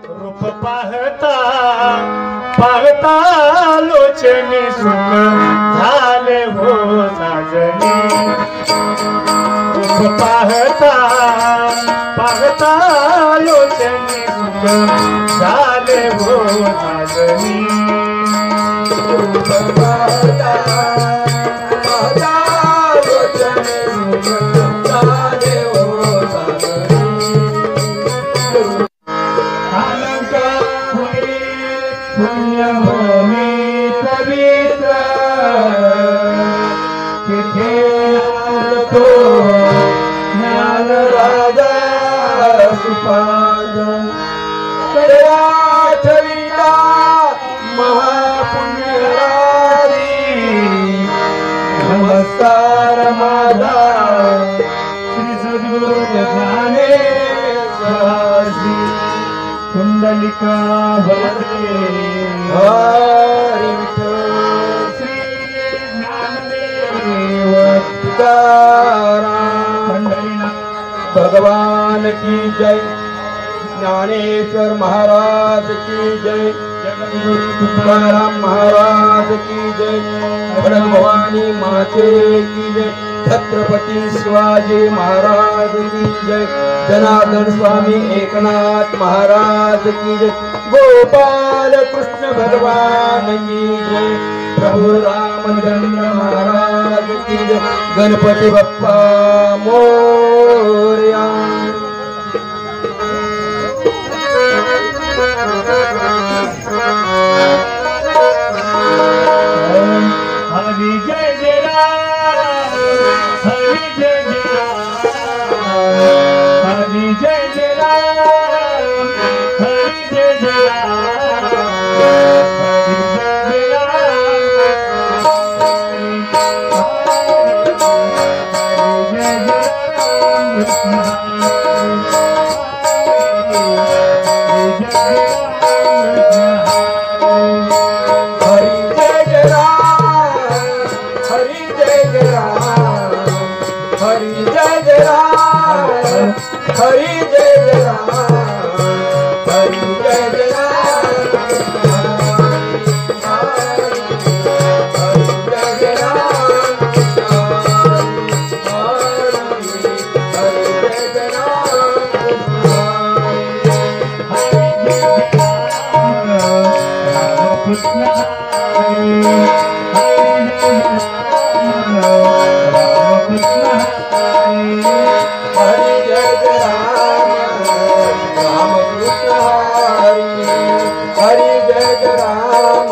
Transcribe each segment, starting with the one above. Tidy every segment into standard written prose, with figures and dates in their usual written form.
रूप पाहता पाहता लोचनी सुख झाले हो साजनी रूप पाहता पाहता लोचनी सुख झाले हो साजनी रूप पाहता पाहता लोचनी सुख झाले हो साजनी पुण्यभूमी पवित्र तिथे तो ज्ञान राजा सुपाद आठविला महापुण्यराजी नमस्कार माझा श्री सद्गुरु ज्ञानेश्वराजी कुंडलिका भरते हरि श्री ज्ञानदेव तुकाराम पंढरीनाथ भगवान की जय ज्ञानेश्वर महाराज की जय तुकाराम महाराज की जय भरत भवानी माते की जय छत्रपति शिवाजी महाराज की जय जनार्दन स्वामी एकनाथ महाराज की जय गोपाल कृष्ण भगवान की जय प्रभु रामचंद्र महाराज की जय गणपति बप्पा मोरया हरि जय जय राम हरि जय जय राम हरि जय जय राम हरि जय जय राम हरि जय जय हरि जय जय राम हरि जय जय राम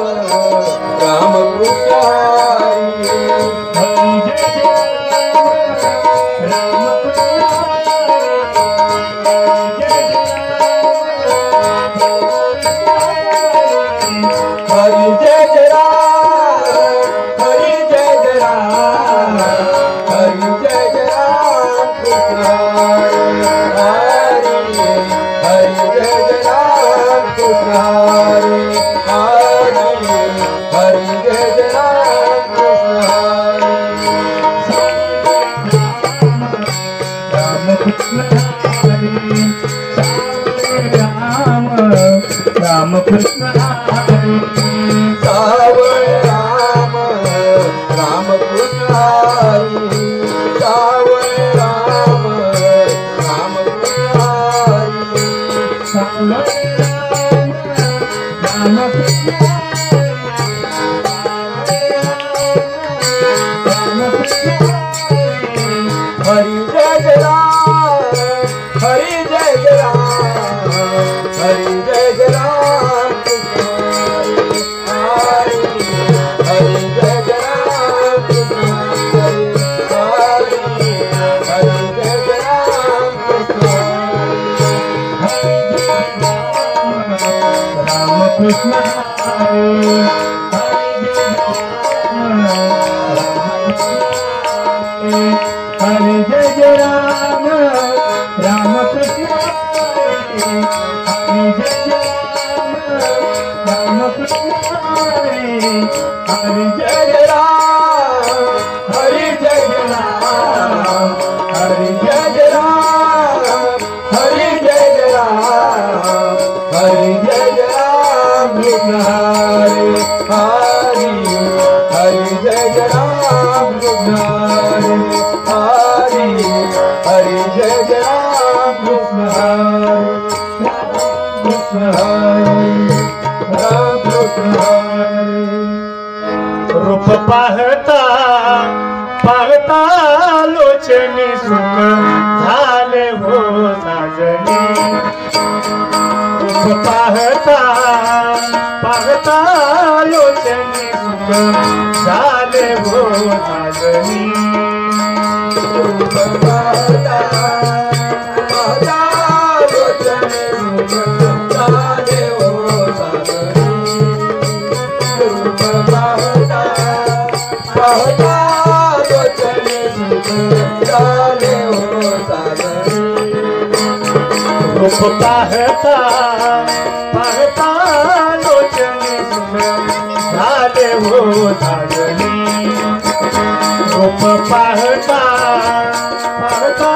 हरि जय जय राम राम कृष्ण हरी सावळ राम राम कृष्ण हरी सावळ राम राम कृष्ण हरी सावळ राम कृष्ण हरी जय जय राम हरी जय जय राम हरी जय जय राम हरि हरि जय जय राम हरि हरि जय जय राम राम कृष्ण हरि हरि जय जय राम राम कृष्ण हरि जय जय राम कृष्ण हरि जय जय राम हरि जय जय राम हरि जय जय राम हरि जय जय राम हरि जय जय राम कृष्ण हरे हरि हरि जय जय राम कृष्ण हरे हरि हरि जय जय राम कृष्ण हरे कृष्ण हरे राम कृष्ण हरे। रूप पाहता पाहता लोचनी सुख झाले हो साजनी। रूप पाहता पाहता लोचनी सुख झाले हो साजनी। रूप पाहता पाहता लोचनी सुख झाले हो साजनी। रूप पाहता पाहता लोचनी सुख झाले हो साजनी। रूप पाहता पाहता लोचनी सुख झाले हो साजनी। रूप पाहता पाहता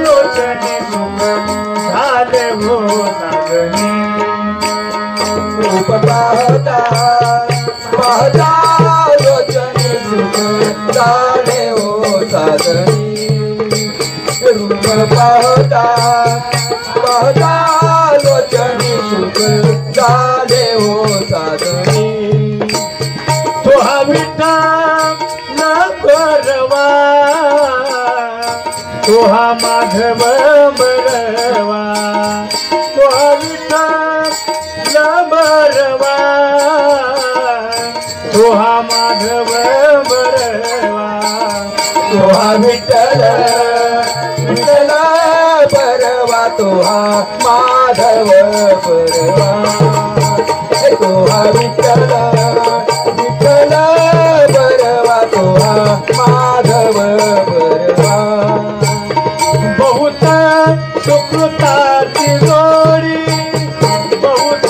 लोचनी सुख झाले हो साजनी। रूप पाहता पाहता लोचनी सुख झाले हो साजनी। रूप पाहता पाहता लोचनी सुख झाले हो साजनी। तो हा विठ्ठल बरवा तो हा माधव बरवा। तो हा विठ्ठल बरवा तो हा माधव बरवा। तो हा विठ्ठल विठ्ठल बरवा तो हा माधव बरवा। तो हा विठ्ठल विठ्ठल बरवा तो हा माधव बरवा। बहुत सुकृताची जोडी बहुत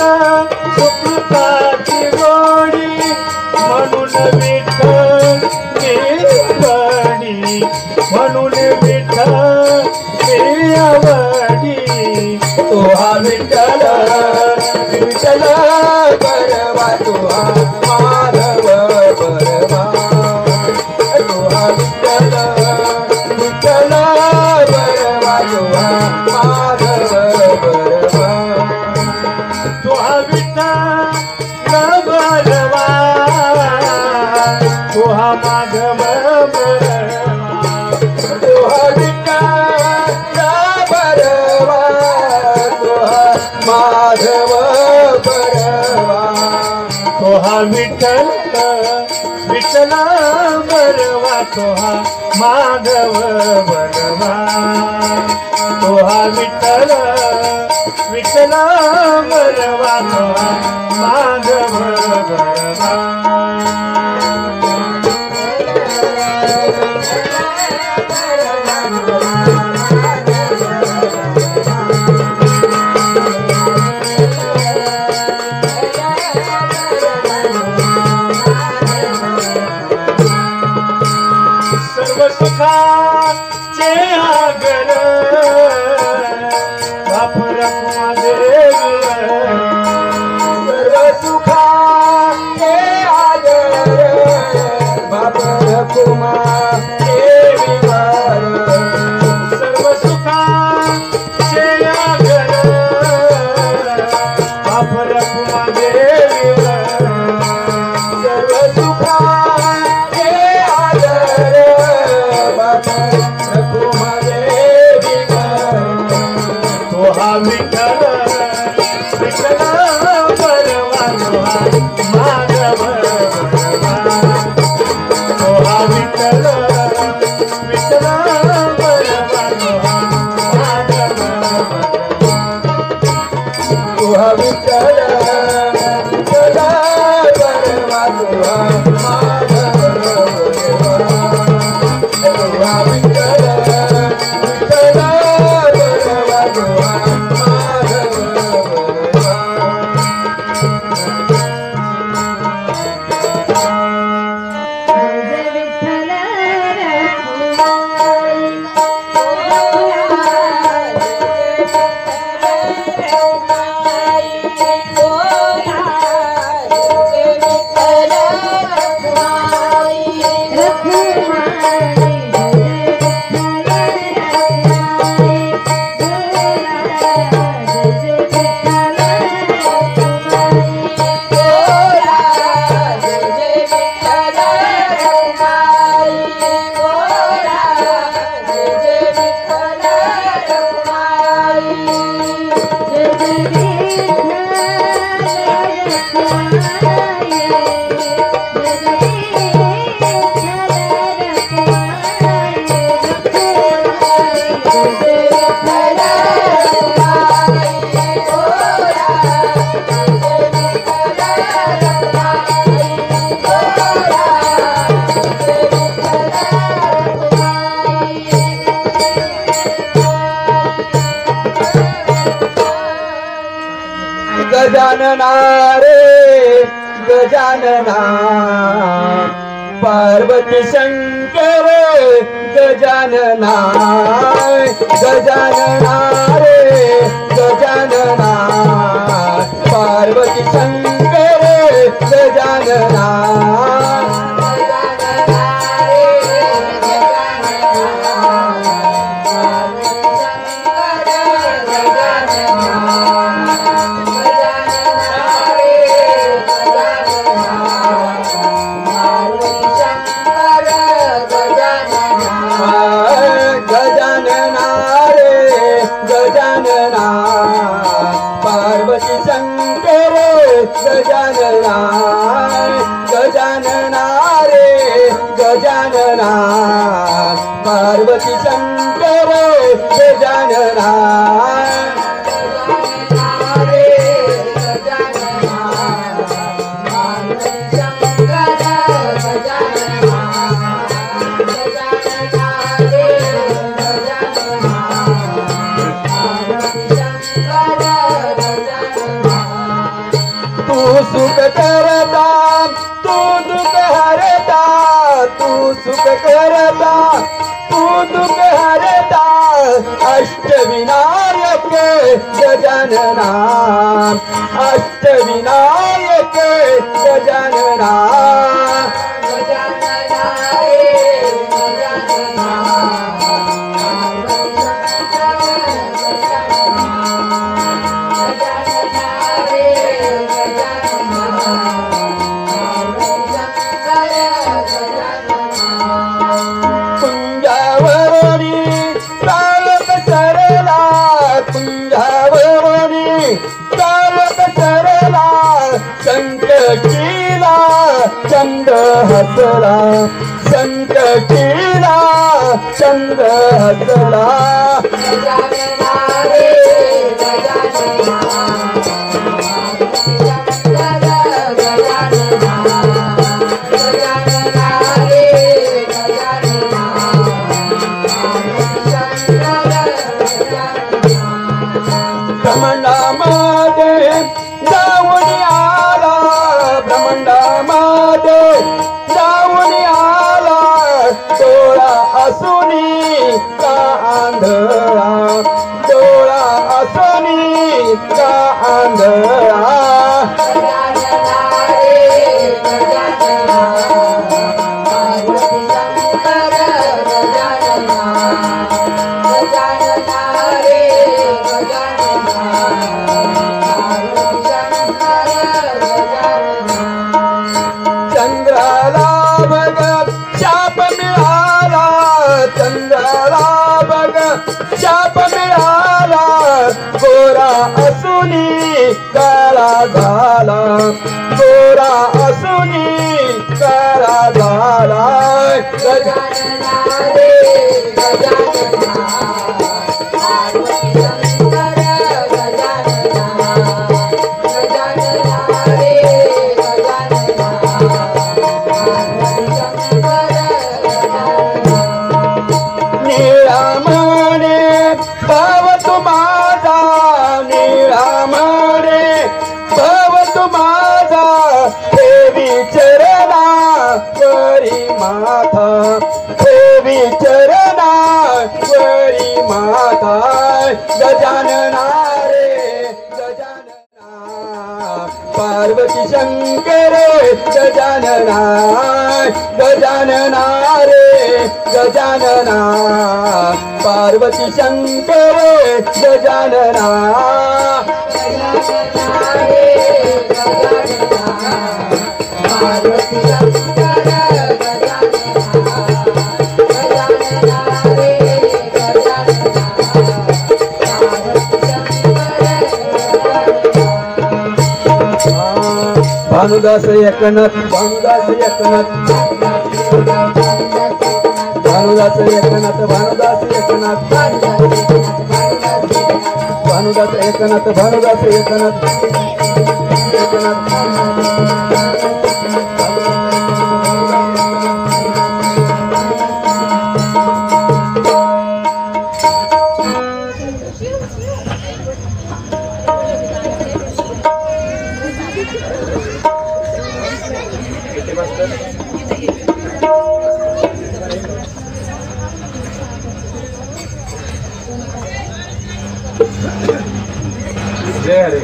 सुकृताची जोडी म्हणून विठ्ठल आवडी म्हणून विठ्ठल आवडी। तो हा विठ्ठल विठ्ठल बरवा तो हा माधव बरवा। तो हा विठ्ठल विठ्ठल बरवा तो हा माधव बरवा। तो हा विठ्ठल बरवा तो हा माधव बरवा। तो हा विठ्ठल बरवा तो हा माधव बरवा। तो हा विठ्ठल विठ्ठल बरवा तो हा माधव बरवा। तो हा विठ्ठल विठ्ठल बरवा तो हा माधव बरवा। सर्व सुखाचे आगर बाप रखुमा देवीवर। सर्व सुखाचे आगर बाप रखुमा देवीवर। सर्व सुखाचे आगर बाप रखुमा देवीवर। सर्व सुखाचे आगर बाप रखुमा देवीवर। तो हा विठ्ठल विठ्ठल बरवा तो हा माधव बरवा। तो हा विठ्ठल विठ्ठल बरवा तो हा माधव बरवा। तो हा विठ्ठल विठ्ठल बरवा तो हा माधव बरवा। तो हा विठ्ठल विठ्ठल बरवा तो हा माधव बरवा। गजानना रे गजानना पार्वती शंकर गजानना गजानना रे गजानना पार्वती शंकर गजानना पार्वती शंकर गजानना गजानना रे गजानना पार्वती शंकर गजानना सुख करता तू दुख हरता तू सुख करता तू दुख हरता अष्टविनायक गजानना अष्टविनायक गजानना संकटीला चंद्र हसला संकटीला चंद्र हसला गजानना रे गजानना ब्रह्मांडामध्ये जाऊन आला ब्रह्मांडामध्ये जाऊन आला डोळा असूनी का आंधळा डोळा असूनी का आंधळा चंद्राला बघ शाप मिळाला चंद्राला बघ शाप मिळाला गोरा असूनी काळा झाला गोरा असूनी काळा झाला गजानना रे गजानना माता देवी चरणा वरी माता गजानना रे गजानना पार्वती शंकर गजानना गजानना रे गजानना पार्वती शंकर गजानना गजानना रे गजानना पार्वती शंकर भानुदास एकनाथ भानुदास एकनाथ भानुदास एकनाथ भानुदास एकनाथ भानुदास एकनाथ भानुदास एकनाथ जय हरी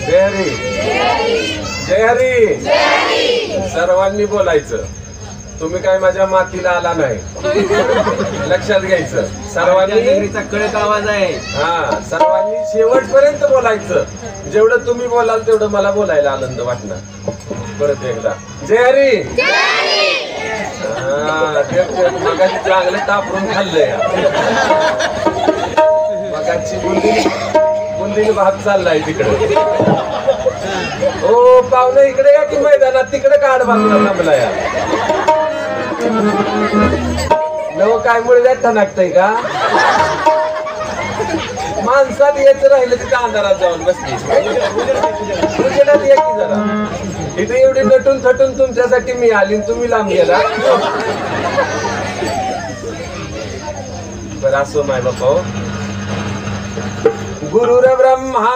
जय हरी जय हरी सर्वांनी बोलायचं. तुम्ही काय माझ्या मातीला आला नाही, लक्षात घ्यायचं. सर्वांनी कडक आवाज आहे. हा, सर्वांनी शेवटपर्यंत बोलायचं. जेवढं तुम्ही बोलाल तेवढं मला बोलायला आनंद वाटणार. परत एकदा जय हरी. हा, मगाशी चांगलं तापरून खाल्लंय. मगाची बुंदीने भात चाललाय तिकडे. ओ पाहुणे इकडे या की मैदानात, तिकडे काढ बांधला थांबला या. नव काय मुळे ठणकतय का? माणसात यायचं राहिलं तिथे अंधारात जाऊन बसली. उजेडात या की जरा. इथे एवढी नटून थटून तुमच्यासाठी मी आली, तुम्ही लांब गेला. बरं असो माय बापा. गुरुर ब्रह्मा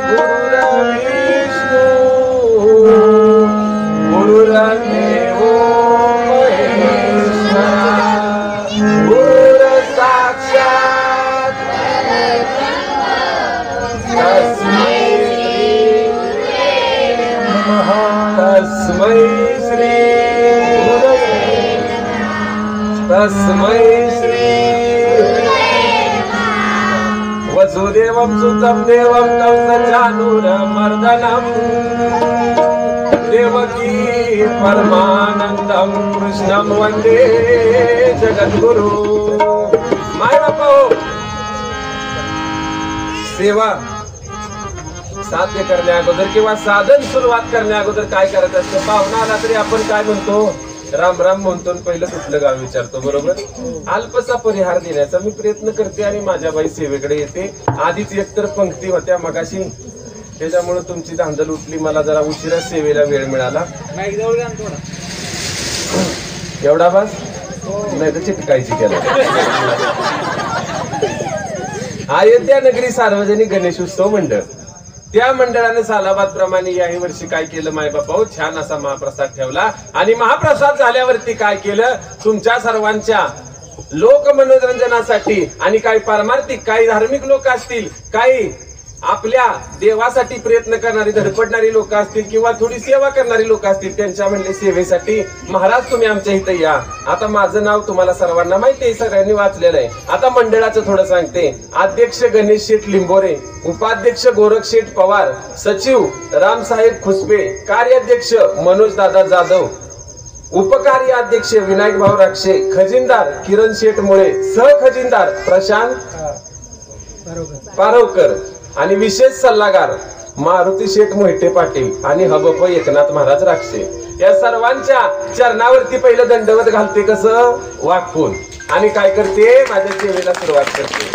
गुरुर विष्णू गुरुर्देव महेश्वरा गुरुर साक्षात तस्मै श्री तस्मै श्री वसुदेवं सुतं देवं तं चानूरमर्दनं देवकी परमानंदं कृष्णं वंदे जगद्गुरु. माय बापा हो, सेवा साध्य करण्या अगोदर किंवा साधन सुरुवात करण्या अगोदर काय करायचं असतं? पाहुणा आला तरी आपण काय म्हणतो? राम राम म्हणतो. पहिलं कुठलं गाव विचारतो, बरोबर? अल्पसा परिहार देण्याचा मी प्रयत्न करते आणि माझ्या बाई सेवेकडे येते. आधीच एकतर पंक्ती होत्या मगाशी, त्याच्यामुळे तुमची धांदल उठली. मला जरा उशिरा सेवेला वेळ मिळाला. एवढा बस नाही तर चिटकायची केला. अयोध्या नगरी सार्वजनिक गणेश उत्सव मंडळ, त्या मंडळाने सालाबाद प्रमाणे याही वर्षी काय केलं माय बापा, छान असा महाप्रसाद ठेवला. आणि महाप्रसाद झाल्यावरती काय केलं? तुमच्या सर्वांच्या लोक मनोरंजनासाठी आणि काही पारमार्थिक, काही धार्मिक लोक असतील, काही आपल्या देवासाठी प्रयत्न करणारी धडपडणारी लोक असतील किंवा थोडी सेवा करणारी लोक असतील, त्यांच्या म्हणले सेवेसाठी महाराज तुम्ही आमच्या इथे या. आता माझं नाव तुम्हाला सर्वांना माहिती आहे, सगळ्यांनी वाचलेलं आहे. आता मंडळाचं थोडं सांगते. अध्यक्ष गणेश शेठ लिंबोरे, उपाध्यक्ष गोरख शेठ पवार, सचिव रामसाहेब खुसबे, कार्याध्यक्ष मनोज दादा जाधव, उपकार्य अध्यक्ष विनायक भाऊ राक्षे, खजिनदार किरण शेठ मुळे, सहखजिनदार प्रशांत पारवकर आणि विशेष सल्लागार मारुती शेठ मोहिते पाटील आणि हबप एकनाथ महाराज राक्षे. या सर्वांच्या चरणावरती पहिलं दंडवत घालते कसं? वाकून. आणि काय करते? माझ्या सेवेला सुरुवात करते.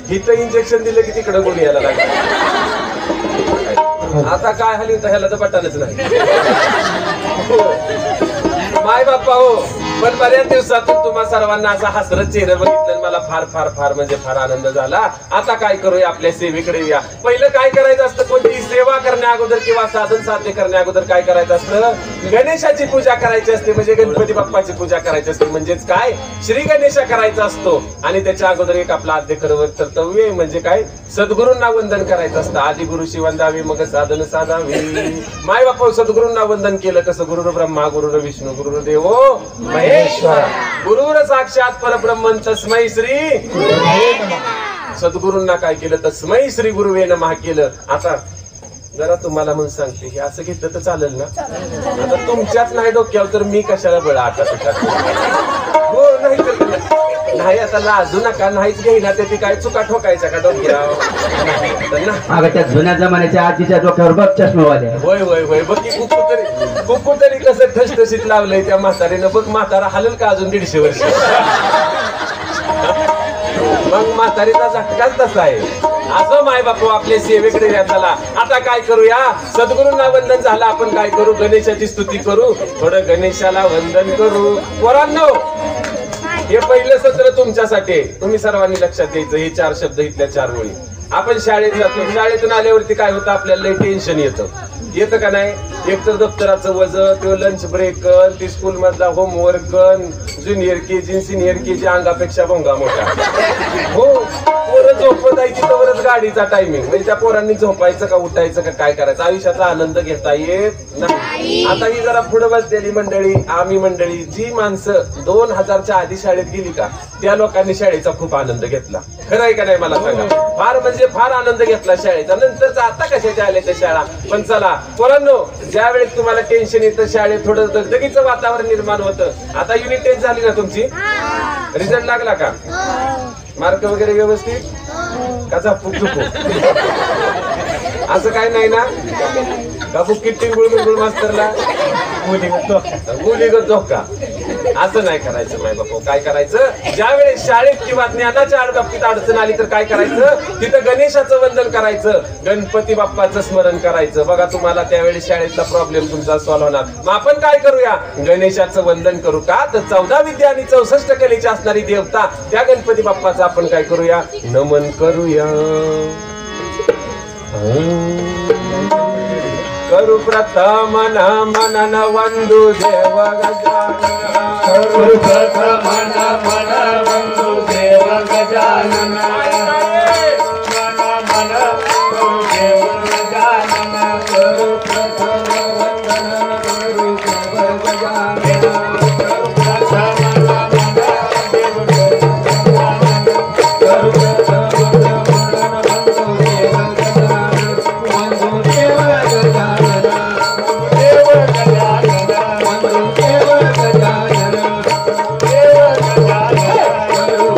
हिथं इंजेक्शन दिलं की तिकडं गोळी यायला लागली. आता काय हली तर ह्याला तर बटनच नाही. माय बाप्पा हो, पण बऱ्याच दिवसातून तुम्हा सर्वांना असा हसरत चेहरा बघितलं, मला फार फार फार म्हणजे फार आनंद झाला. आता काय करूया? आपल्या सेवेकडे या. पहिलं काय करायचं असतं? कोणती सेवा करण्या अगोदर किंवा साधन साध्य करण्या अगोदर काय करायचं असतं? गणेशाची पूजा करायची असते, म्हणजे गणपती बाप्पाची पूजा करायची असते. म्हणजेच काय? श्री गणेशा करायचा असतो. आणि त्याच्या अगोदर एक आपला आद्य कर्तव्य म्हणजे काय? सद्गुरूंना वंदन करायचं असतं. आधी गुरुशी वंदावी मग साधन साधावी. माय बाप्पा सद्गुरूंना वंदन केलं कसं? गुरुर ब्रह्मा गुरुर विष्णू गुरुर्देव महेश्वरा गुरुर साक्षात परब्रह्मन तस्मै श्री. सद्गुरूंना काय केलं? तस्मै श्री गुरुवे नमः केलं. आता जरा तुम्हाला म्हणून सांगते, हे असं घेतलं तर चालेल ना? आता तुमच्याच नाही डोक्यावर तर मी कशाला बळा आता नाही आता लाजू नका, नाहीच घेईना ते काय चुका ठोकायच्या का डोक्यावर ना. अगं त्या जुन्या जमान्याच्या आजीच्या डोक्यावर बघ चष्मेवाल्या. होय होय होय बघ की कुकू तरी कसं ठसठशीत लावलंय त्या म्हातारीनं. बघ म्हातारा हलल का अजून 150 वर्ष. मग म्हातारीचा झटकाच तसा आहे. असं माय बापू आपल्या सेवेकडे या. चला आता काय करूया, सद्गुरूंना वंदन झालं, आपण काय करू, गणेशाची स्तुती करू, थोडं गणेशाला वंदन करू. पोरांनो हे पहिलं सत्र तुमच्यासाठी आहे. तुम्ही सर्वांनी लक्षात घ्यायचं. हे 4 शब्द इथल्या 4 ओळी. आपण शाळेत जातो, शाळेतून आल्यावरती काय होतं, आपल्याला लई टेन्शन येतं का नाही. एक तर दप्तराचं वजन, तो लंच ब्रेक, ती स्कूल मधला homework, junior KG senior KG अंगापेक्षा भोंगा मोठा. हो पोरं झोपत जायची तरच गाडीचा टायमिंग. म्हणजे त्या पोरांनी झोपायचं का उठायचं का काय करायचं, आयुष्याचा आनंद घेता येत नाही. आता ही जरा पुढे बसलेली मंडळी, आम्ही मंडळी, जी माणसं 2000च्या आधी शाळेत गेली का त्या लोकांनी शाळेचा खूप आनंद घेतला. खरं आहे का नाही मला सांगा. फार म्हणजे फार आनंद घेतला शाळेचा. नंतरचा आता कशाच्या आल्या त्या शाळा. पण चला पोरांनो, ज्या वेळेस तुम्हाला टेन्शन येतं शाळेत थोडं दगदगीचं वातावरण निर्माण होतं. आता युनिट टेस्ट झाली ना तुमची, रिझल्ट लागला का, मार्क वगैरे व्यवस्थित कसा फुक असं काय नाही ना का फुकीत टिंगुळ मास्तरला गुलीगत धोका. असं नाही करायचं माय बापू. काय करायचं, ज्या वेळेस शाळेत किंवा ज्ञानाच्या बाबतीत अडचण आली तर काय करायचं, तिथं गणेशाचं वंदन करायचं, गणपती बाप्पाचं स्मरण करायचं. बघा तुम्हाला त्यावेळेस शाळेतला प्रॉब्लेम तुमचा सॉल्व्ह होणार. मग आपण काय करूया, गणेशाचं वंदन करू का, तर 14 विद्या आणि 64 कलेची असणारी देवता त्या गणपती बाप्पाचं आपण काय करूया, नमन करूया. करू प्रथम नमन वंदू देव गजानन. करू प्रथम नमन वंदू देव गजानन. मन करू देव गजानन. करू प्रथम वंदन करू देव गजानन. करू प्रथम नमन देव गजानन. करू प्रथम नमन वंदू देव गजानन. वंदू देव गजानन. देव गजानन. वंदू देव गजानन. देव गजानन. करू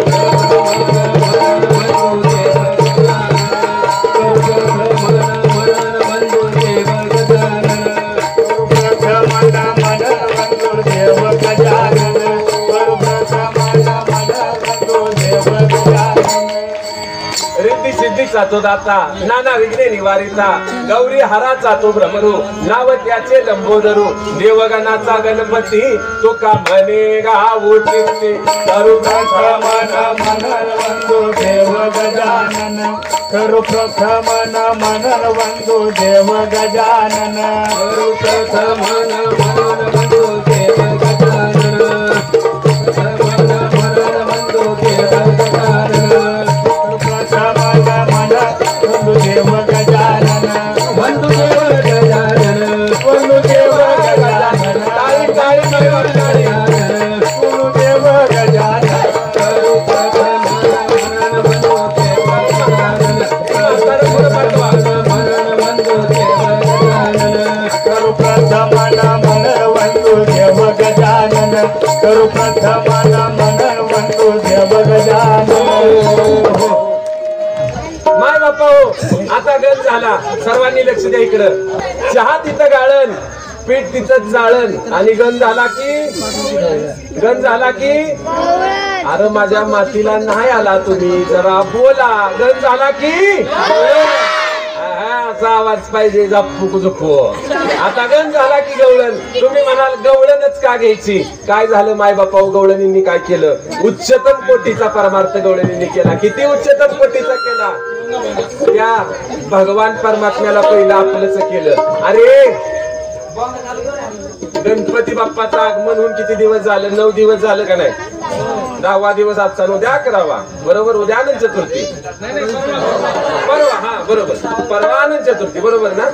रिद्धी सिद्धीचा तो दाता, नाना विघ्ने निवारिता, गौरी हराचा तो भ्रमरू, नाव त्याचे लंबोदरू, देवगणाचा गणपती तो का म्हणे गाऊ टिपते. करू प्रथम नमन वंदू देव गजानन. करू प्रथम नमन वंदू देव गजानन. करू प्रथम नमन वंदू देव गजानन. प्रथम नमन वंदू देव गजानन. प्रथम नमन वंदू देव गजानन. वंदू देव गजानन. वंदू देव गजानन. टाळी टाळी टाळी. वंदू देव गजानन. करू प्रथम नमन वंदू देव गजानन. करू प्रथम नमन वंदू देव गजानन. करू प्रथम नमन वंदू देव गजानन. माय बापा हो, आता गण झाला. सर्वांनी लक्ष द्या इकडं. चहा तिथं गाळण, पीठ तिथं जाळण, आणि गण झाला की अरे माझ्या मातीला नाही आला तुम्ही, जरा बोला. गण झाला की असा आवाज पाहिजे, झप्पू झुप्पू. आता गण झाला की गवळण. तुम्ही म्हणाल गवळणच का घ्यायची, काय झालं माय बापा, गवळणींनी काय केलं, उच्चतम कोटीचा परमार्थ गवळणींनी केला. किती उच्चतम कोटीचा केला, त्या भगवान परमात्म्याला पहिलं आपलंच केलं. अरे गणपती बाप्पाचं आगमन होऊन किती दिवस झालं, 9 दिवस झालं का नाही, 10वा दिवस आजचा, उद्या 11वा, बरोबर, उद्या अनंत चतुर्थी, परवा, हा बरोबर, परवा अनंत चतुर्थी, बरोबर ना.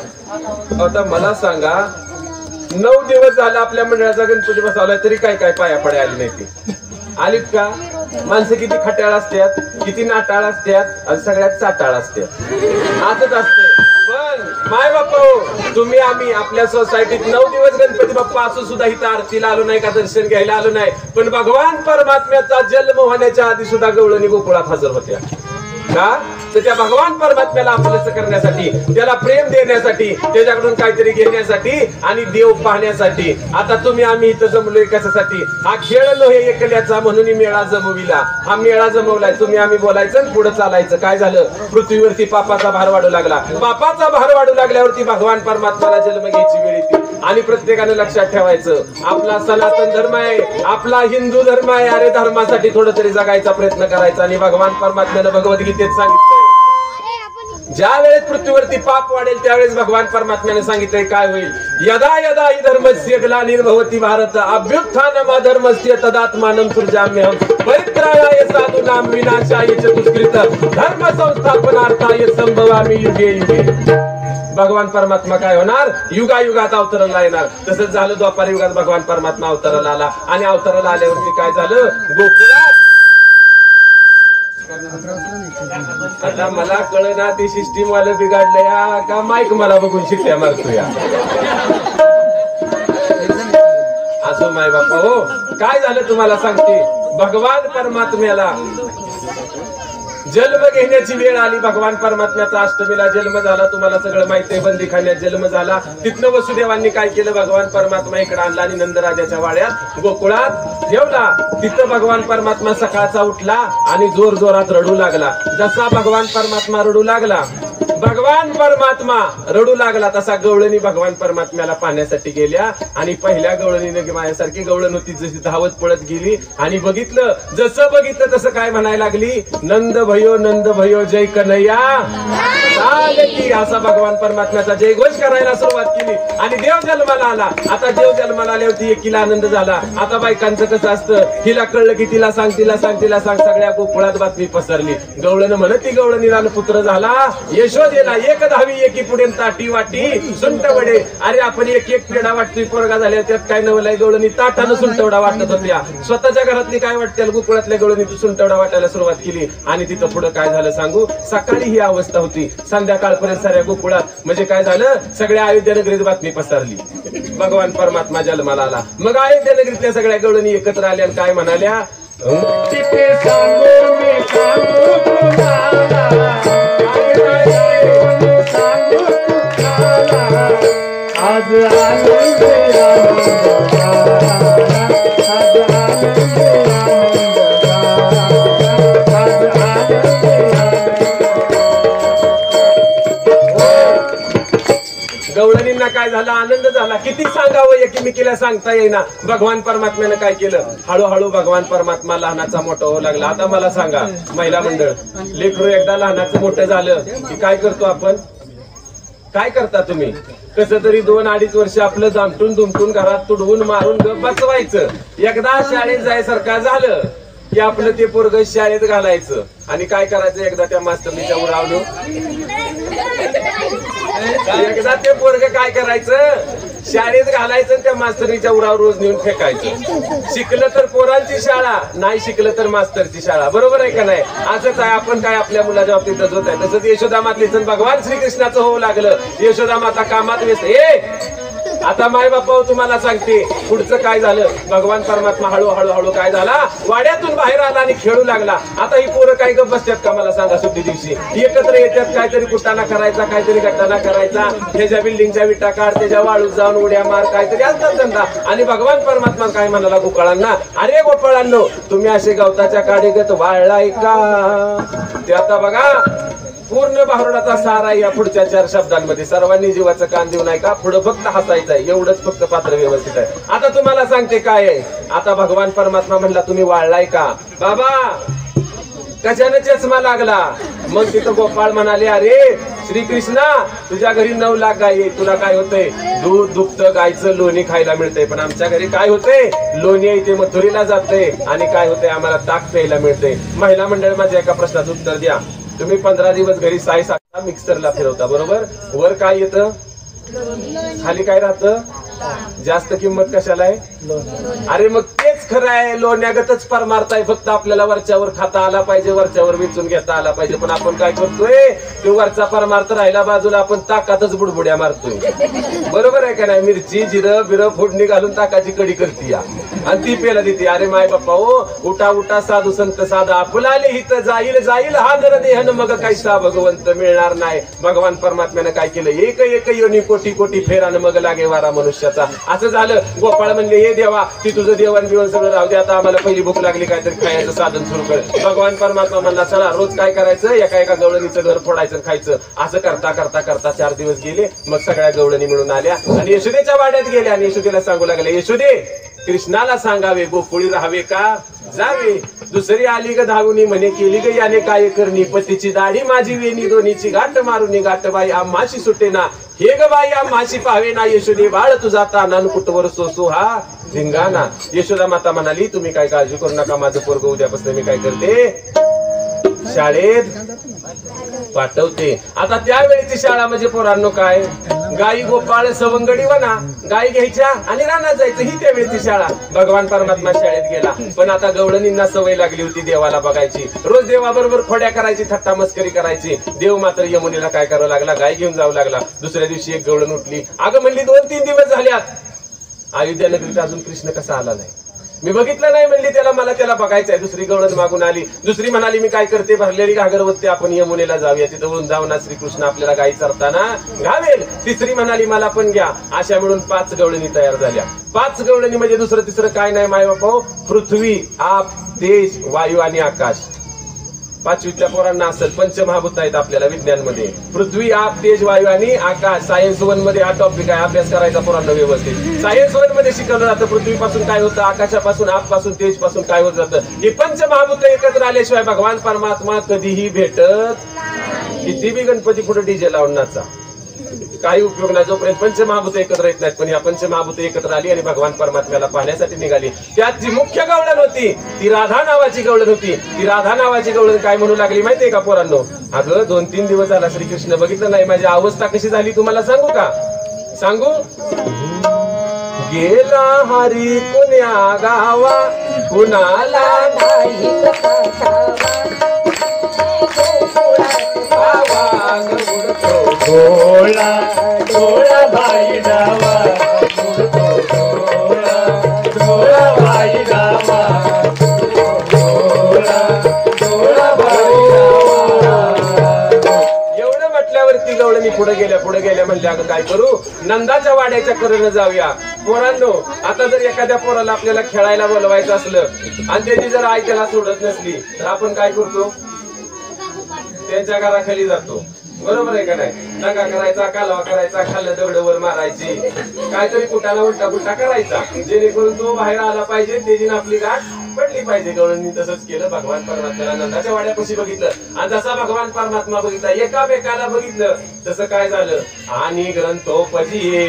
आता मला सांगा, 9 दिवस झाला आपल्या मंडळाचा गणपती बसवलाय, तरी काय काय पाया पड्या आली नाही ती आलीत का. माणसं किती खट्याळ असतात, किती नाटाळ असतात, आणि सगळ्यात चाटाळ असतात. असंच असते. पण माय बाप्पा तुम्ही आम्ही आपल्या सोसायटीत 9 दिवस गणपती बाप्पा असून सुद्धा इथं आरतीला आलो नाही का दर्शन घ्यायला आलो नाही, पण भगवान परमात्म्याचा जन्म होण्याच्या आधी सुद्धा गवळणी गोकुळात हजर होत्या का? तर त्या भगवान परमात्म्याला आपलंच करण्यासाठी, त्याला प्रेम देण्यासाठी, त्याच्याकडून काहीतरी घेण्यासाठी आणि देव पाहण्यासाठी. आता तुम्ही आम्ही इथं जमलोय कशासाठी? हा खेळ नो हे एकल्याचा म्हणून मेळा जमविला. हा मेळा जमवलाय. तुम्ही आम्ही बोलायचं पुढे चालायचं. काय झालं? पृथ्वीवरती पापाचा भार वाढू लागला. पापाचा भार वाढू लागल्यावरती भगवान परमात्म्याला जन्म घ्यायची वेळ येते. आणि प्रत्येकाने लक्षात ठेवायचं आपला सनातन धर्म आहे, आपला हिंदू धर्म आहे. अरे धर्मासाठी थोडं तरी जगायचा प्रयत्न करायचा. आणि भगवान परमात्म्याने भगवद्गीतेत सांगितलंय ज्या वेळेस पृथ्वीवरती पाप वाढेल त्यावेळेस भगवान परमात्म्याने सांगितलंय काय होईल? यदा यदा हि धर्मस्य ग्लानिर्भवति भारत अभ्युत्थानम अधर्मस्य तदात्मानं सृजाम्यहं परित्राणाय साधूनां विनाशाय च दुष्कृत धर्म संस्थापनार्थाय संभवामि युगे युगे. भगवान परमात्मा काय होणार? युगायुगात अवतराला येणार. तसंच झालं द्वापार युगात भगवान परमात्मा अवतराला आला. आणि अवतराला आल्यावरती काय झालं? गोकुळात आता मला कळना ती सिस्टीम वाले बिघडलं या का माईक मला बघून शिट्ट्या मारतो या. असो माय बाप्पा हो. काय झालं तुम्हाला सांगते. भगवान परमात्म्याला जन्म घेण्याची वेळ आली. भगवान परमात्म्याचा अष्टमीला जन्म झाला. तुम्हाला सगळं माहिती आहे. बंदीखान्यात जन्म झाला. तिथनं वसुदेवांनी काय केलं? भगवान परमात्मा इकडे आणला आणि नंदराजाच्या वाड्यात गोकुळात ठेवला. तिथं भगवान परमात्मा सकाळचा उठला आणि जोर जोरात रडू लागला. जसा भगवान परमात्मा रडू लागला, भगवान परमात्मा रडू लागला तसा गवळणी भगवान परमात्म्याला पाहण्यासाठी गेल्या. आणि पहिल्या गवळणीने माझ्यासारखी गवळण होती जशी धावत पळत गेली आणि बघितलं. जसं बघितलं तसं काय म्हणायला लागली? नंद भयो जय कन्हैया. असा भगवान परमात्म्याचा जयघोष करायला सुरुवात केली. आणि देव जन्माला आला. आता देव जन्माला आल्यावरती एकीला आनंद झाला. आता बायकांचं कसं असतं? हिला कळलं की तिला सांग, तिला सांग, तिला सांग. सगळ्या गोकुळात बातमी पसरली. गवळण म्हणत ती गवळणीला पुत्र झाला. यशोदेला 1 दहावी एकी पुढे ताटी वाटी सुंट वडे. अरे आपण एक पेढा वाटतोय पोरगा झाल्या त्यात काय नवलाय? गवळणी ताटानं सुंटवडा वाटत होत्या. स्वतःच्या घरातली काय वाटते? गोकुळातल्या गवळणी सुंटवडा वाटायला सुरुवात केली. आणि तिथं पुढे काय झालं सांगू? सकाळी ही अवस्था होती. संध्याकाळपर्यंत साऱ्या गोकुळात म्हणजे काय झालं? सगळ्या अयोध्या नगरीत बातमी पसरली. भगवान परमात्मा जन्माला आला. मग अयोध्या नगरीतल्या सगळ्या गवळणी एकत्र आल्या. काय म्हणाल्या? तिथे सांगू मी सांगू तुम्हाला, सांगू तुम्हाला, आज आनंद गवळणींना काय झाला? आनंद झाला. किती सांगावं एकीमेकीला सांगता येईना. भगवान परमात्म्यानं काय केलं? हळूहळू भगवान परमात्मा लहानाचा मोठा होऊ लागला. आता मला सांगा महिला मंडळ, लेकरू एकदा लहानाचं मोठं झालं की काय करतो आपण? काय करता तुम्ही? कसं तरी 2-2.5 वर्ष आपलं दामटून दुमटून घरात तुडवून मारून बसवायचं. एकदा शाळेत जायसारखं झालं की आपलं ते पोरग शाळेत घालायचं. आणि काय करायचं? एकदा त्या मास्तरनीच्या उरावलं, एकदा ते पोरग काय करायचं? शाळेत घालायचं. त्या मास्तरीच्या उरावर रोज नेऊन फेकायचं. शिकलं तर पोरांची शाळा, नाही शिकलं तर मास्तरची शाळा. बरोबर आहे का नाही? असंच आहे. आपण काय आपल्या मुलाच्या बाबतीत होत आहे. तसंच यशोदा मातेचं भगवान श्रीकृष्णाचं होऊ लागलं. यशोदा माता कामात व्यस्त. आता माय बापा तुम्हाला सांगते पुढचं काय झालं. भगवान परमात्मा हळूहळू काय झाला? वाड्यातून बाहेर आला आणि खेळू लागला. आता ही पोरं काय गप्प बसतात का? मला सांगा. सुट्टी दिवशी एकत्र येतात. काहीतरी कुटाणा करायचा, काहीतरी गट्टाणा करायचा. त्याच्या बिल्डिंगच्या विटा काढ, त्याच्या वाळूत जाऊन उड्या मार, काहीतरी असतात धंदा. आणि भगवान परमात्मा काय म्हणाला गोपाळांना? अरे गोपाळांनो, तुम्ही असे गवताच्या काडीगत वाळलाय का? ते आता बघा पूर्ण भारुडाचा सार आहे या पुढच्या 4 शब्दांमध्ये. सर्वांनी जीवाचं कान देऊ नये का? पुढे फक्त हसायचं आहे. एवढंच फक्त पात्र व्यवस्थित आहे. आता तुम्हाला सांगते काय आहे. आता भगवान परमात्मा म्हणला तुम्ही वाळलाय का? बाबा कशाने चष्मा लागला? मग तिथं गोपाळ म्हणाले अरे श्रीकृष्णा तुझ्या घरी 9 लाख गाय आहे. तुला काय होतंय? दूध दुभतं गायचं लोणी खायला मिळतंय. पण आमच्या घरी काय होतंय? लोणी आहे ते मथुरीला जाते. आणि काय होतंय? आम्हाला ताक प्यायला मिळतंय. महिला मंडळ माझ्या एका प्रश्नाचं उत्तर द्या. तुम्ही 15 दिवस घरी 6-7 मिक्सरला फिरवता बरोबर. वर काय येतं? खाली काय राहतं? जास्त किंमत कशाला आहे? अरे मग तेच खरं आहे, लोण्यागतच परमार्थ फक्त आपल्याला वरच्यावर खाता आला पाहिजे, वरच्यावर वेचून घेता आला पाहिजे. पण आपण काय करतोय, तो वरचा परमार्थ राहिला बाजूला, आपण ताकातच बुडबुड्या मारतोय. बरोबर आहे का नाही? मिरची जिरं बिरं फोडणी घालून ताकाची कडी करते या आणि ती पेला देते. अरे माय बाप्पा हो, उठा उठा साधू संत साधा आपला आले हित जाईल जाईल हा नर देहन मग कैसा भगवंत मिळणार नाही. भगवान परमात्म्यानं काय केलं, एक एक योनी कोटी कोटी फेरानं मग लागे वारा मनुष्याचा. असं झालं. गोपाळ म्हणले, हे देवा ती तुझं देवाण बिवण सगळं राहू दे, आता आम्हाला पहिली भूक लागली, काहीतरी खायचं साधन सुरू कर. भगवान परमात्मा म्हणला, चला रोज काय करायचं, एका गवळणीचं घर फोडायचं खायचं. असं करता करता करता 4 दिवस गेले. मग सगळ्या गवळणी मिळून आल्या आणि यशोदेच्या वाड्यात गेल्या आणि यशोदेला सांगू लागले, यशोदे कृष्णाला सांगावे गोकुळी राहावे का जावे. दुसरी आली ग धावूनी म्हणे, केली ग याने काय करणी, पतीची दाढी माझी वेणी, दोन्हीची गाठ मारूनी गाठ बाई आम्हाशी सुटे ना, हे ग बाई आम्हाशी पाहावे ना. यशोदे बाळ तुझा तानान कुटवर सोसो हा धिंगाणा. यशोदा माता म्हणाली, तुम्ही काय काळजी करू नका, माझं पोरग उद्यापासून मी काय करते, शाळेत पाठवते. आता त्यावेळीची शाळा म्हणजे पोरांनो काय, गाई गोपाळ सवंगडी वना, गाई घ्यायच्या आणि रानात जायचं, ही त्यावेळीची शाळा. भगवान परमात्मा शाळेत गेला. पण आता गवळणींना सवय लागली होती देवाला बघायची, रोज देवाबरोबर खोड्या करायची, थट्टा मस्करी करायची. देव मात्र यमुनेला काय करावं लागला, गाय घेऊन जावं लागला. दुसऱ्या दिवशी एक गवळण उठली, अगं म्हणली 2-3 दिवस झाल्यात अयोध्या नगरीत अजून कृष्ण कसा आला नाही, मी बघितलं नाही म्हणली, त्याला बघायचंय. दुसरी गवळण मागून आली. दुसरी म्हणाली, मी काय करते, भरलेली घागरवत्ती, आपण यमुनेला जाऊया, तिथं जाऊ ना, श्रीकृष्ण आपल्याला गाई चरताना घावेल. तिसरी म्हणाली, मला पण घ्या. अशा मिळून 5 गवळणी तयार झाल्या. 5 गवळणी म्हणजे दुसरं तिसरं काय नाही माय बापा, पृथ्वी आप तेज वायू आणि आकाश. 5वीतल्या पोरांना असेल, पंचमहाभूत आहेत आपल्याला विज्ञान मध्ये, पृथ्वी आप तेज वायू आणि आकाश. सायन्स 1 मध्ये हा टॉपिक आहे, अभ्यास करायचा पोरांना व्यवस्थित. सायन्स 1 मध्ये शिकवलं जातं पृथ्वीपासून काय होतं, आकाशापासून, आप पासून, तेज पासून काय होत जातं. ही पंचमहाभूत एकत्र आल्याशिवाय भगवान परमात्मा कधीही भेटत. किती बी गणपती पुढे डीजे लावून नाचा, काही उपयोग नाही जोपर्यंत पंचमहाभूत एकत्र येत नाहीत. पण या पंचमहाभूत एकत्र आली आणि भगवान परमात्म्याला पाहण्यासाठी निघाली. त्यात जी मुख्य गवळण होती ती राधा नावाची गवळण होती. ती राधा नावाची गवळण काय म्हणू लागली माहितीये का पोरांनो, अगं 2-3 दिवस झाला श्रीकृष्ण बघितलं नाही, माझी अवस्था कशी झाली तुम्हाला सांगू का, सांगू. गेला हरी कुण्या गावा कुणाला डोळा डोळा भाई जावा, डोळा भाई जावा, डोळा भाई जावा. एवढं म्हटल्यावरती गवळणी पुढे गेल्या म्हणल्या, अगं काय करू, नंदाच्या वाड्याच्या कडेनं जाऊया. पोरांनो, आता जर एखाद्या पोराला आपल्याला खेळायला बोलवायचं असलं आणि त्याची जर आई त्याला सोडत नसली तर आपण काय करतो, त्यांच्या घराखाली जातो. बरोबर आहे का नाही, दंगा करायचा, कालवा करायचा, खाल्लं दगडवर मारायची, काहीतरी कुटाला उलटा पुलटा करायचा, जेणेकरून तो बाहेर आला पाहिजे, त्याची आपली गाठ पडली पाहिजे. गवळणी तसंच केलं. भगवान परमात्म्याला नंदाच्या वाड्यापाशी बघितलं आणि जसा भगवान परमात्मा बघितला, एकामेकाला बघितलं, तसं काय झालं, आणि ग्रंथोपजीये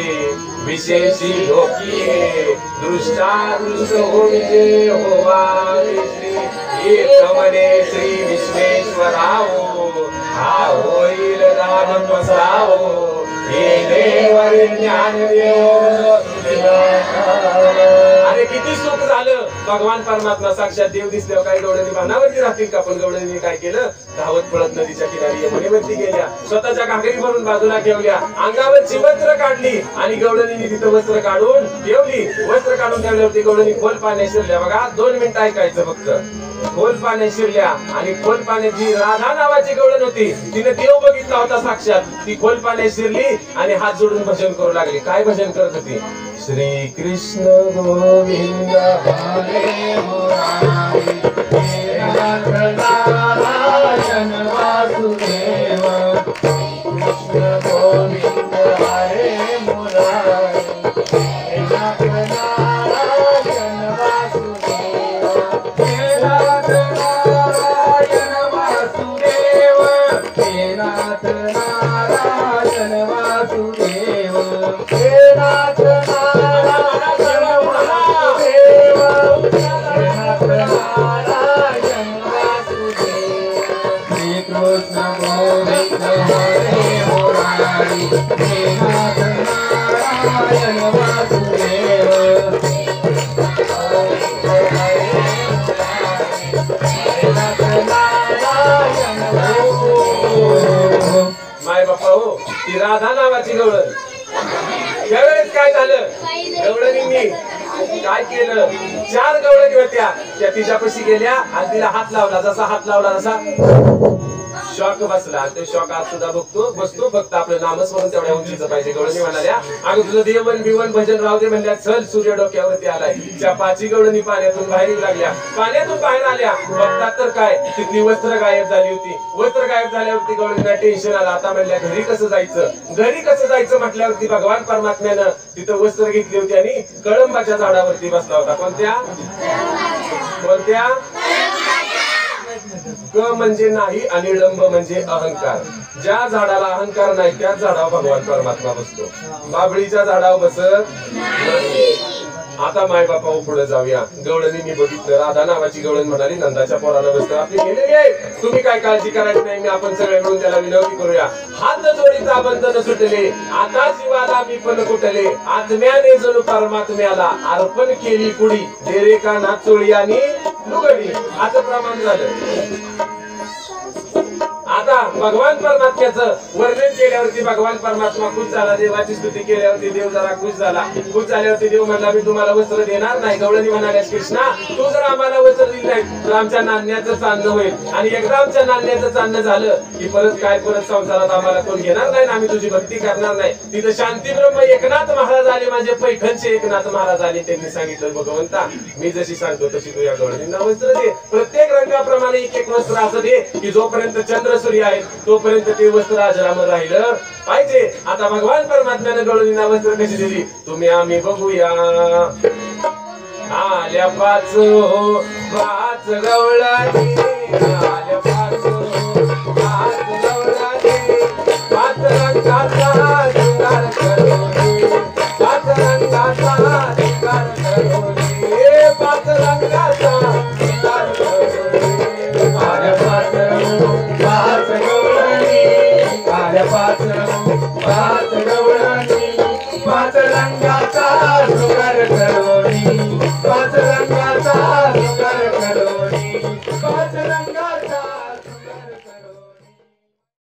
विशेषी लोकीये दृष्टादृष्ट होविजे होवावे श्री एकमने श्री विश्वेश्वरावो हा होईल दान पसावो हे देवर ज्ञान देव. अरे किती सुख झालं. भगवान परमात्मा साक्षात देव दिसल्यावर काही गवळणी भानावरती राहतील का, पण गवळणी काय केलं, धावत पळत नदीच्या किनारी यमुनेवरती गेल्या, स्वतःच्या घागरी भरून बाजूला ठेवल्या, अंगावरची वस्त्र काढली आणि गवळणीने तिथं वस्त्र काढून ठेवली. वस्त्र काढून ठेवल्यावरती गवळणी खोल पाण्यात शिरल्या. बघा 2 मिनिटं ऐकायचं फक्त. खोल पाण्यात शिरल्या आणि खोल पाण्याची राधा नावाची गवळण होती, तिने देव बघितला होता साक्षात. ती खोल पाण्यात शिरली आणि हात जोडून भजन करू लागली. काय भजन करत होती, श्री कृष्ण गोविंद हरे मुरारी नारायण वासुदेव कृष्ण गोविंद हरे मुरारी नारायण वासुदेव नारायण वासुदेव नाथ नारायण वासुदेव नाथ नारायण वासुदेव काय केलं 4 गवळणी होत्या त्या तिच्यापाशी गेल्या आणि तिला हात लावला जसा हात लावला तसा शॉक बसला आणि ते शॉक आज सुद्धा बसतो फक्त आपलं नामस्मरण तेवढ्या उंचीचं पाहिजे गवळणी म्हणाल्या अगं तुझं देवन बिवन भजन राहू दे म्हणल्या चल सूर्य डोक्यावरती आलाय त्या 5 गवळणी पाण्यातून बाहेर येऊ लागल्या पाण्यातून बाहेर आल्या बघतात तर काय तिथली वस्त्र गायब झाली होती वस्त्र गायब झाल्यावरती गवळणीला टेन्शन आलं आता म्हणल्या घरी कसं जायचं म्हटल्यावरती भगवान परमात्म्यानं तिथं वस्त्र घेतली होती आणि कळंबाच्या झाडावरती बसला होता कोणत्या क म्हणजे नाही आणि लंब म्हणजे अहंकार ज्या झाडाला अहंकार नाही त्याच झाडावर भगवान परमात्मा बसतो बाबळीच्या झाडावर बसत नाही आता माय बापा पुढे जाऊया गवळणी मी बघितलं राधा नावाची गवळण म्हणाली नंदाच्या पोराला बसतं आपली गेलेली आहे तुम्ही काय काळजी करायची नाही मी आपण सगळे मिळून त्याला विनंती करूया हात जोडीचा बंधन सुटले आता जीवाला मी पण कुठले आत्म्याने जणू परमात्म्याला अर्पण केली पुढी डेरे का नाचोळी आणि लुगडी असं प्रमाण झालं आता भगवान परमात्म्याचं वर्णन केल्यावरती भगवान परमात्मा खुश झाला देवाची स्तुती केल्यावरती देव जरा खुश झाल्यावरती देव म्हणला मी तुम्हाला वस्त्र देणार नाही गवळणी म्हणाल्यास कृष्णा तू जर आम्हाला वस्त्र दिलं नाही तर आमच्या नाण्याचं चांदणं होईल आणि एकदा आमच्या नाण्याचं चांदणं झालं की परत संसारात आम्हाला कोण घेणार नाही आम्ही तुझी भक्ती करणार नाही तिथं शांती ब्रह्म एकनाथ महाराज आले माझे पैठणचे एकनाथ महाराज आले त्यांनी सांगितलं भगवंता मी जशी सांगतो तशी तू या गवळणींना वस्त्र दे प्रत्येक रंगाप्रमाणे एक वस्त्र असं दे की जोपर्यंत चंद्र सूर्य आहे तोपर्यंत ते वस्त्र अजरामर राहिलं पाहिजे आता भगवान परमात्म्याने गवळणींना वस्त्र कशी दिली तुम्ही आम्ही बघूया आल्या 5 गवळणी आल्या 5 गवळणी 5 रंगाचा शृंगार करोनी 5 रंगाचा शृंगार करोनी 5 रंगाचा शृंगार करोनी आल्या 5 गवळणी आल्या 5 गवळणी 5 रंगाचा शृंगार करोनी